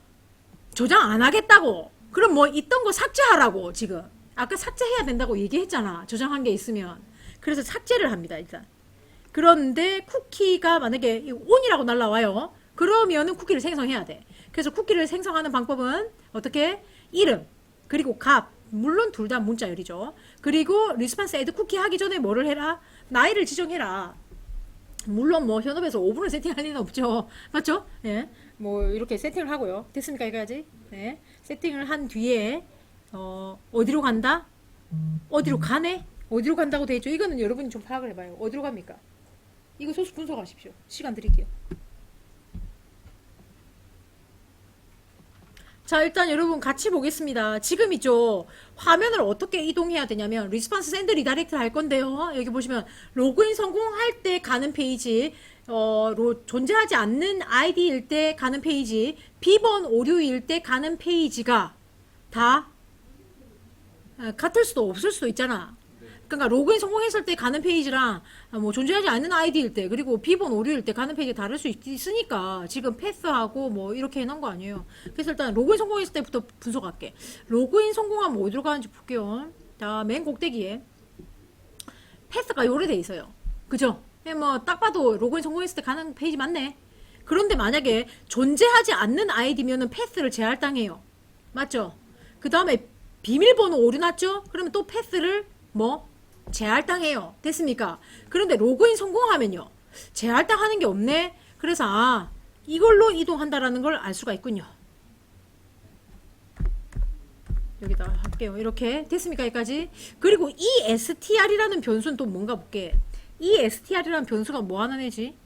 저장 안 하겠다고. 그럼 뭐 있던 거 삭제하라고. 지금 아까 삭제해야 된다고 얘기했잖아. 저장한 게 있으면. 그래서 삭제를 합니다, 일단. 그런데 쿠키가 만약에 온이라고 날라와요. 그러면은 쿠키를 생성해야 돼. 그래서 쿠키를 생성하는 방법은 어떻게? 이름, 그리고 값, 물론 둘 다 문자열이죠. 그리고 리스폰스 애드 쿠키 하기 전에 뭐를 해라? 나이를 지정해라. 물론 뭐 현업에서 5분을 세팅할 리는 없죠. 맞죠? 예. 뭐 이렇게 세팅을 하고요. 됐습니까? 이거까지? 네. 세팅을 한 뒤에 어디로 간다? 어디로 가네? 어디로 간다고 돼 있죠? 이거는 여러분이 좀 파악을 해봐요. 어디로 갑니까? 이거 소수 분석하십시오. 시간 드릴게요. 자, 일단 여러분 같이 보겠습니다. 지금 있죠. 화면을 어떻게 이동해야 되냐면 리스폰스 샌드 리다이렉트 할 건데요. 여기 보시면 로그인 성공할 때 가는 페이지, 존재하지 않는 아이디일 때 가는 페이지, 비번 오류일 때 가는 페이지가 다 같을 수도 없을 수도 있잖아. 그러니까 로그인 성공했을 때 가는 페이지랑 뭐 존재하지 않는 아이디일 때 그리고 비번 오류일 때 가는 페이지가 다를 수 있으니까 지금 패스하고 뭐 이렇게 해놓은 거 아니에요. 그래서 일단 로그인 성공했을 때부터 분석할게. 로그인 성공하면 어디로 가는지 볼게요. 자, 맨 꼭대기에 패스가 요래 돼 있어요. 그죠? 뭐 딱 봐도 로그인 성공했을 때 가는 페이지 맞네. 그런데 만약에 존재하지 않는 아이디면은 패스를 제할당해요. 맞죠? 그 다음에 비밀번호 오류 났죠? 그러면 또 패스를 뭐 재할당해요. 됐습니까? 그런데 로그인 성공하면요. 재할당하는 게 없네. 그래서 이걸로 이동한다라는 걸 알 수가 있군요. 여기다 할게요. 이렇게 됐습니까? 여기까지. 그리고 ESTR이라는 변수는 또 뭔가 볼게. ESTR이라는 변수가 뭐 하는 애지?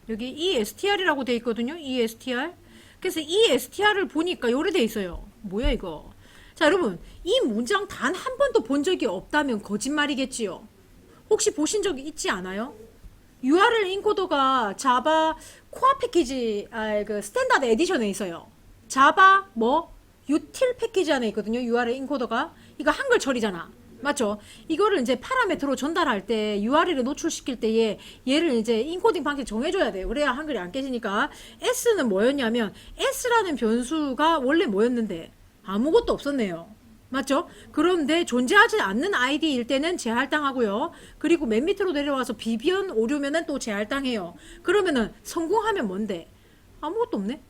여기 ESTR이라고 돼 있거든요. ESTR. 그래서 ESTR을 보니까 요래 돼 있어요. 뭐야 이거? 자, 여러분, 이 문장 단 한 번도 본 적이 없다면 거짓말이겠지요. 혹시 보신 적이 있지 않아요? URL 인코더가 자바 코어 패키지, 그 스탠다드 에디션에 있어요. 자바 유틸 패키지 안에 있거든요. URL 인코더가. 이거 한글 처리잖아. 맞죠? 이거를 이제 파라메트로 전달할 때 URL을 노출시킬 때에 얘를 이제 인코딩 방식 정해줘야 돼요. 그래야 한글이 안 깨지니까. S는 뭐였냐면 S라는 변수가 원래 뭐였는데 아무것도 없었네요. 맞죠? 그런데 존재하지 않는 아이디일 때는 재할당하고요. 그리고 맨 밑으로 내려와서 비변 오류면은 또 재할당해요. 그러면은 성공하면 뭔데? 아무것도 없네?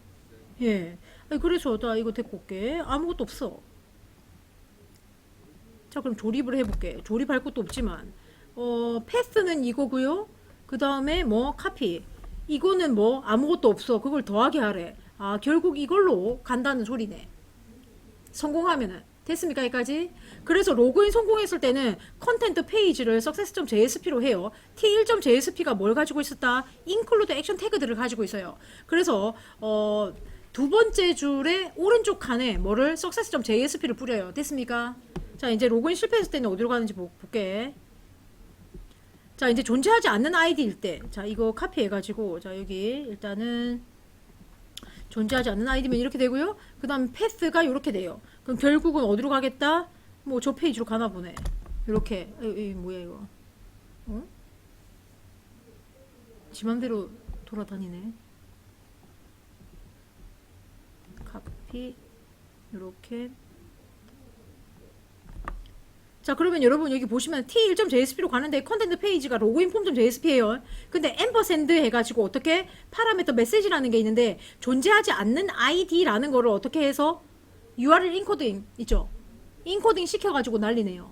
예. 그래서 나 이거 데리고 올게. 아무것도 없어. 자, 그럼 조립을 해볼게. 조립할 것도 없지만 패스는 이거고요. 그 다음에 카피. 이거는 아무것도 없어. 그걸 더하게 하래. 결국 이걸로 간다는 소리네. 성공하면은. 됐습니까? 여기까지? 그래서 로그인 성공했을 때는 컨텐트 페이지를 success.jsp로 해요. t1.jsp가 뭘 가지고 있었다? include 액션 태그들을 가지고 있어요. 그래서 두 번째 줄의 오른쪽 칸에 뭐를 success.jsp를 뿌려요. 됐습니까? 자, 이제 로그인 실패했을 때는 어디로 가는지 볼게. 자, 이제 존재하지 않는 아이디일 때. 자, 이거 카피해가지고, 자, 여기 일단은 존재하지 않는 아이디면 이렇게 되고요. 그 다음 패스가 이렇게 돼요. 그럼 결국은 어디로 가겠다? 저 페이지로 가나 보네. 이렇게. 뭐야 이거? 지 맘대로 돌아다니네. 카피. 이렇게. 자, 그러면 여러분 여기 보시면 t1.jsp로 가는데 컨텐트 페이지가 로그인 폼.jsp예요. 근데 앰퍼샌드 해가지고 어떻게 파라미터 메시지라는 게 있는데 존재하지 않는 id라는 거를 어떻게 해서 URL 인코딩 있죠? 인코딩 시켜가지고 날리네요.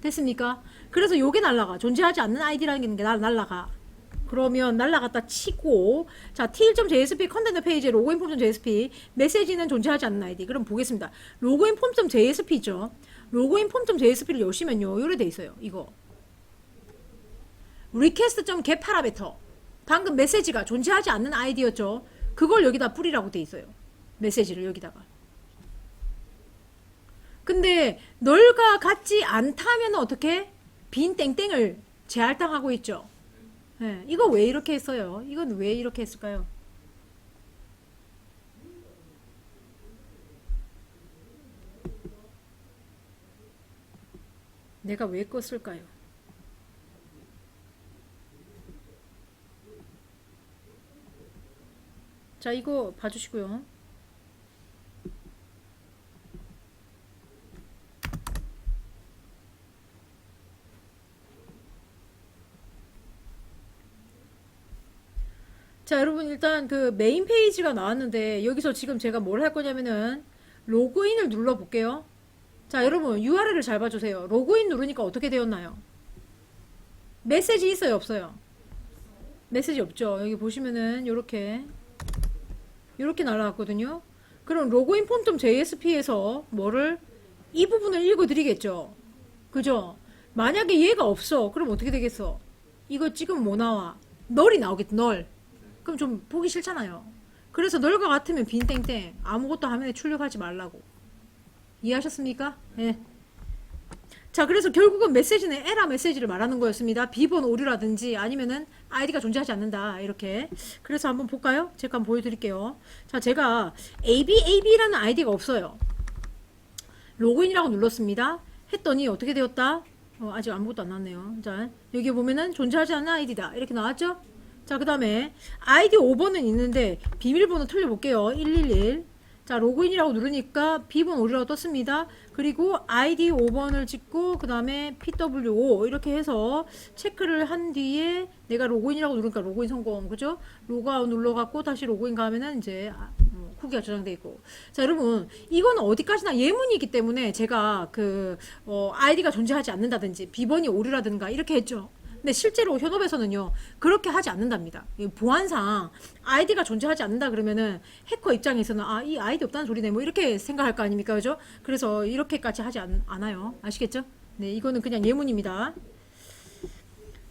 됐습니까? 그래서 요게 날라가. 존재하지 않는 id라는 게 날라가. 그러면 날라갔다 치고 자 t1.jsp 컨텐트 페이지에 로그인 폼.jsp 메시지는 존재하지 않는 id. 그럼 보겠습니다. 로그인 폼.jsp죠. 로그인 폼.jsp를 여시면요 요래 돼 있어요. 이거 request.get parameter 방금 메시지가 존재하지 않는 id였죠. 그걸 여기다 뿌리라고 돼 있어요. 메시지를 여기다가. 근데 널과 같지 않다면 어떻게 빈 땡땡을 재할당하고 있죠. 네, 이거 왜 이렇게 했어요? 이건 왜 이렇게 했을까요? 내가 왜 껐을까요? 자, 이거 봐주시고요. 자, 여러분 일단 그 메인 페이지가 나왔는데 여기서 지금 제가 뭘 할 거냐면은 로그인을 눌러 볼게요. 자, 여러분 URL을 잘 봐주세요. 로그인 누르니까 어떻게 되었나요? 메시지 있어요, 없어요? 메시지 없죠. 여기 보시면은 요렇게 날아왔거든요. 그럼 로그인 폼 JSP에서 뭐를 이 부분을 읽어드리겠죠. 그죠? 만약에 얘가 없어. 그럼 어떻게 되겠어? 이거 찍으면 뭐 나와? 널이 나오겠다. 널. 그럼 좀 보기 싫잖아요. 그래서 널과 같으면 빈땡땡 아무것도 화면에 출력하지 말라고. 이해하셨습니까? 예. 자, 그래서 결국은 메시지는 에러 메시지를 말하는 거였습니다. 비번 오류라든지 아니면은 아이디가 존재하지 않는다. 이렇게. 그래서 한번 볼까요? 제가 한번 보여드릴게요. 자, 제가 ABAB라는 아이디가 없어요. 로그인이라고 눌렀습니다. 했더니 어떻게 되었다? 아직 아무것도 안 나왔네요. 자, 여기 보면은 존재하지 않는 아이디다. 이렇게 나왔죠? 자, 그 다음에 아이디 5번은 있는데 비밀번호 틀려볼게요. 111. 자, 로그인이라고 누르니까 비번 오류라고 떴습니다. 그리고 아이디 5번을 찍고 그 다음에 PW5 이렇게 해서 체크를 한 뒤에 내가 로그인이라고 누르니까 로그인 성공. 그죠? 로그아웃 눌러갖고 다시 로그인 가면은 이제 쿠키가 저장돼 있고. 자, 여러분 이건 어디까지나 예문이기 때문에 제가 아이디가 존재하지 않는다든지 비번이 오류라든가 이렇게 했죠. 근데 실제로 현업에서는요 그렇게 하지 않는답니다. 보안상 아이디가 존재하지 않는다 그러면은 해커 입장에서는 이 아이디 없다는 소리네 뭐 이렇게 생각할 거 아닙니까? 그죠? 그래서 이렇게까지 하지 않아요. 아시겠죠? 네, 이거는 그냥 예문입니다.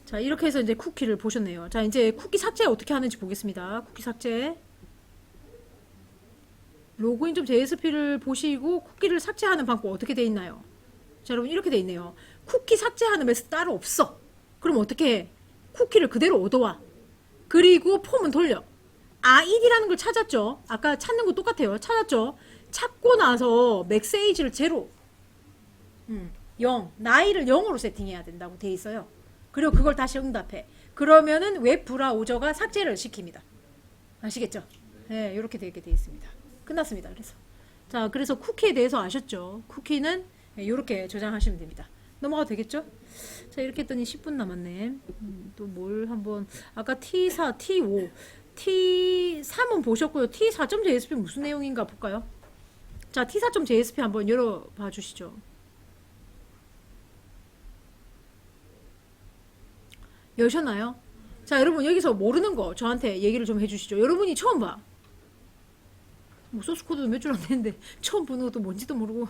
자, 이렇게 해서 이제 쿠키를 보셨네요. 자, 이제 쿠키 삭제 어떻게 하는지 보겠습니다. 쿠키 삭제. 로그인 JSP를 보시고 쿠키를 삭제하는 방법 어떻게 돼 있나요? 자, 여러분 이렇게 돼 있네요. 쿠키 삭제하는 메시지 따로 없어. 그럼 어떻게 해? 쿠키를 그대로 얻어와. 그리고 폼은 돌려. 아이디라는 걸 찾았죠. 아까 찾는 거 똑같아요. 찾았죠. 찾고 나서 맥세이지를 제로 0 나이를 0으로 세팅해야 된다고 돼 있어요. 그리고 그걸 다시 응답해. 그러면은 웹 브라우저가 삭제를 시킵니다. 아시겠죠? 네, 이렇게 되게 돼 있습니다. 끝났습니다. 그래서 쿠키에 대해서 아셨죠? 쿠키는 이렇게 저장하시면 됩니다. 넘어가도 되겠죠? 자, 이렇게 했더니 10분 남았네. 또 뭘 한번 아까 T4, T5, T3은 보셨고요. T4.jsp 무슨 내용인가 볼까요? 자, T4.jsp 한번 열어봐 주시죠. 여셨나요? 자, 여러분 여기서 모르는 거 저한테 얘기를 좀 해주시죠. 여러분이 처음 봐. 뭐 소스 코드도 몇 줄 안 되는데 처음 보는 것도 뭔지도 모르고.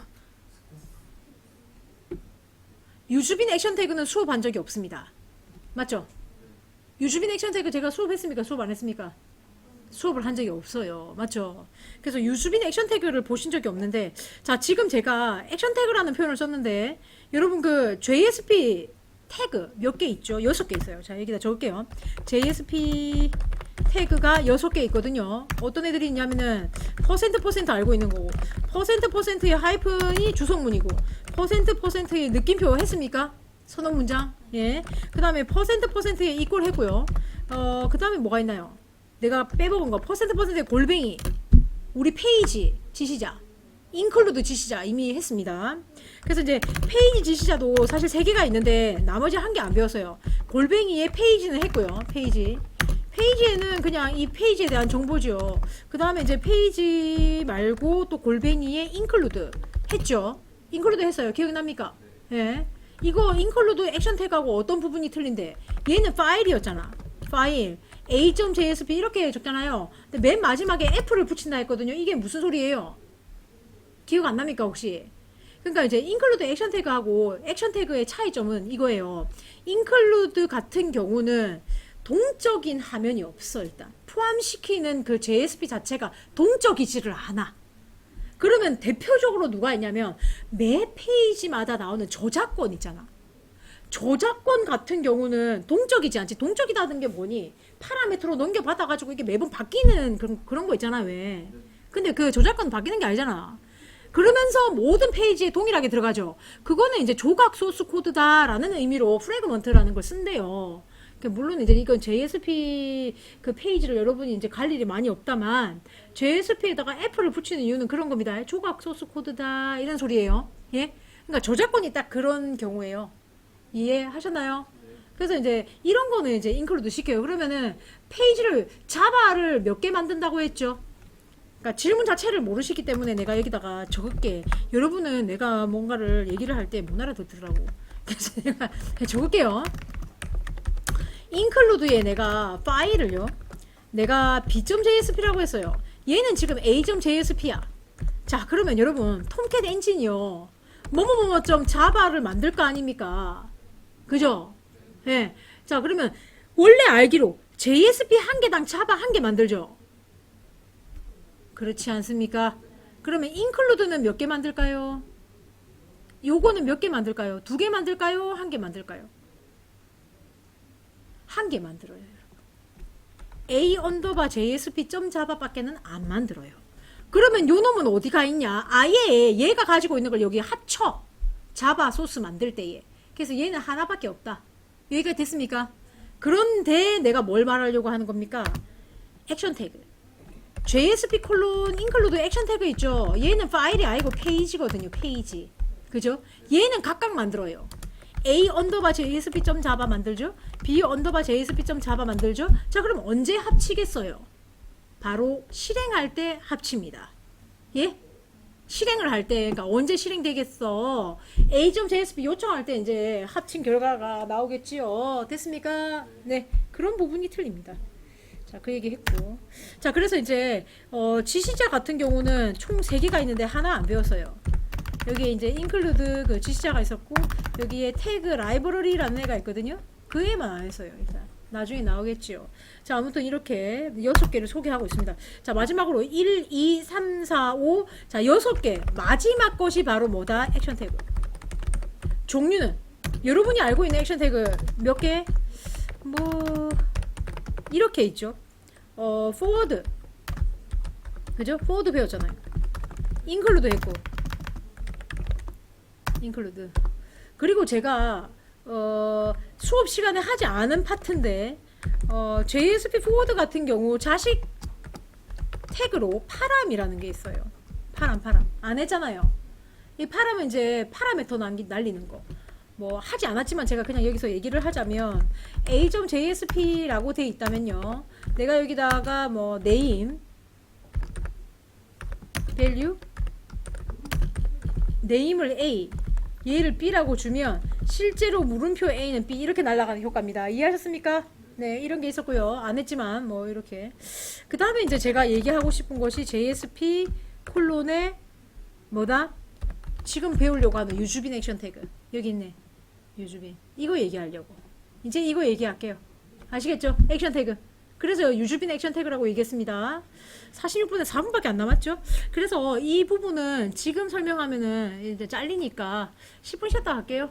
유주빈 액션 태그는 수업한 적이 없습니다. 맞죠? 유주빈 액션 태그 제가 수업했습니까? 수업 안 했습니까? 수업을 한 적이 없어요. 맞죠? 그래서 유주빈 액션 태그를 보신 적이 없는데, 자, 지금 제가 액션 태그라는 표현을 썼는데, 여러분 JSP 태그 몇 개 있죠? 6개 있어요. 자, 여기다 적을게요. JSP 태그가 6개 있거든요. 어떤 애들이 있냐면은 퍼센트 알고 있는 거고, 퍼센트의 하이픈이 주석문이고, 퍼센트의 느낌표 했습니까? 선언 문장. 예. 그 다음에 퍼센트의 이꼴 했고요. 그 다음에 뭐가 있나요? 내가 빼먹은 거 퍼센트의 골뱅이, 우리 페이지 지시자, 인클루드 지시자 이미 했습니다. 그래서 이제 페이지 지시자도 사실 3개가 있는데 나머지 한 개 안 배웠어요. 골뱅이의 페이지는 했고요. 페이지에는 그냥 이 페이지에 대한 정보죠. 그 다음에 이제 페이지 말고 또 골뱅이의 인클루드 했죠. 인클루드 했어요. 기억납니까? 예. 이거 인클루드 액션 태그하고 어떤 부분이 틀린데, 얘는 파일이었잖아. 파일 a.jsp 이렇게 적잖아요. 근데 맨 마지막에 f를 붙인다 했거든요. 이게 무슨 소리예요? 기억 안 납니까 혹시? 그러니까 이제 include 액션 태그하고 액션 태그의 차이점은 이거예요. include 같은 경우는 동적인 화면이 없어. 일단 포함시키는 그 JSP 자체가 동적이지를 않아. 그러면 대표적으로 누가 있냐면 매 페이지마다 나오는 저작권 있잖아. 저작권 같은 경우는 동적이지 않지. 동적이다는 게 뭐니? 파라미터로 넘겨받아가지고 이게 매번 바뀌는 그런 거 있잖아. 왜? 근데 그 저작권 바뀌는 게 아니잖아. 그러면서 모든 페이지에 동일하게 들어가죠. 그거는 이제 조각 소스 코드다라는 의미로 프래그먼트라는 걸 쓴대요. 물론 이제 이건 JSP 그 페이지를 여러분이 이제 갈 일이 많이 없다만 JSP에다가 F를 붙이는 이유는 그런 겁니다. 조각 소스 코드다 이런 소리예요. 예? 그러니까 저작권이 딱 그런 경우예요. 이해하셨나요? 그래서 이제 이런 거는 이제 인클루드 시켜요. 그러면은 페이지를 자바를 몇 개 만든다고 했죠? 그러니까 질문 자체를 모르시기 때문에 내가 여기다가 적을게. 여러분은 내가 뭔가를 얘기를 할 때 못 알아듣더라고. 그래서 내가 적을게요. include에 내가 파일을요. 내가 b.jsp라고 했어요. 얘는 지금 a.jsp야. 자, 그러면 여러분 톰캣 엔진이요. 자바를 만들 거 아닙니까? 그죠? 예. 네. 자, 그러면 원래 알기로 JSP 한 개당 자바 한 개 만들죠? 그렇지 않습니까? 그러면 include는 몇 개 만들까요? 요거는 몇 개 만들까요? 2개 만들까요? 1개 만들까요? 1개 만들어요. a_jsp.java 밖에는 안 만들어요. 그러면 요 놈은 어디 가 있냐? 아예 얘가 가지고 있는 걸 여기 합쳐. 자바 소스 만들 때에. 그래서 얘는 하나밖에 없다. 여기가 됐습니까? 그런데 내가 뭘 말하려고 하는 겁니까? 액션 태그. JSP 콜론 include 액션 태그 있죠? 얘는 파일이 아니고 페이지거든요. 페이지. 그죠? 얘는 각각 만들어요. a_jsp.java 만들죠? b_jsp.java 만들죠? 자, 그럼 언제 합치겠어요? 바로 실행할 때 합칩니다. 예? 실행을 할 때, 그러니까 언제 실행되겠어? a.jsp 요청할 때 이제 합친 결과가 나오겠지요. 됐습니까? 네, 그런 부분이 틀립니다. 자, 그 얘기 했고. 자, 그래서 이제 지시자 같은 경우는 총 3개가 있는데 하나 안 배웠어요. 여기에 이제 include 그 지시자가 있었고, 여기에 태그 라이브러리라는 애가 있거든요. 그 애만 안 했어요. 일단 나중에 나오겠지요. 자, 아무튼 이렇게 6개를 소개하고 있습니다. 자, 마지막으로 1, 2, 3, 4, 5. 자, 6개. 마지막 것이 바로 뭐다? 액션 태그. 종류는 여러분이 알고 있는 액션 태그 몇 개? 뭐 이렇게 있죠. forward. 그죠? forward 배웠잖아요. include 했고. include. 그리고 제가 수업 시간에 하지 않은 파트인데 JSP forward 같은 경우 자식 태그로 파람이라는 게 있어요. 파람 안 했잖아요. 이 파람은 이제 파라메터 날리는 거. 뭐 하지 않았지만 제가 그냥 여기서 얘기를 하자면 a.jsp라고 돼 있다면요. 내가 여기다가 뭐 name value name을 a 얘를 b라고 주면 실제로 물음표 a는 b 이렇게 날아가는 효과입니다. 이해하셨습니까? 네, 이런 게 있었고요. 안 했지만 뭐 이렇게. 그 다음에 이제 제가 얘기하고 싶은 것이 JSP 콜론의 뭐다? 지금 배우려고 하는 유주빈 액션 태그. 여기 있네. 유주빈. 이거 얘기하려고. 이제 이거 얘기할게요. 아시겠죠? 액션 태그. 그래서 유주빈 액션 태그라고 얘기했습니다. 46분에 4분밖에 안 남았죠? 그래서 이 부분은 지금 설명하면은 이제 잘리니까 10분 쉬었다 갈게요.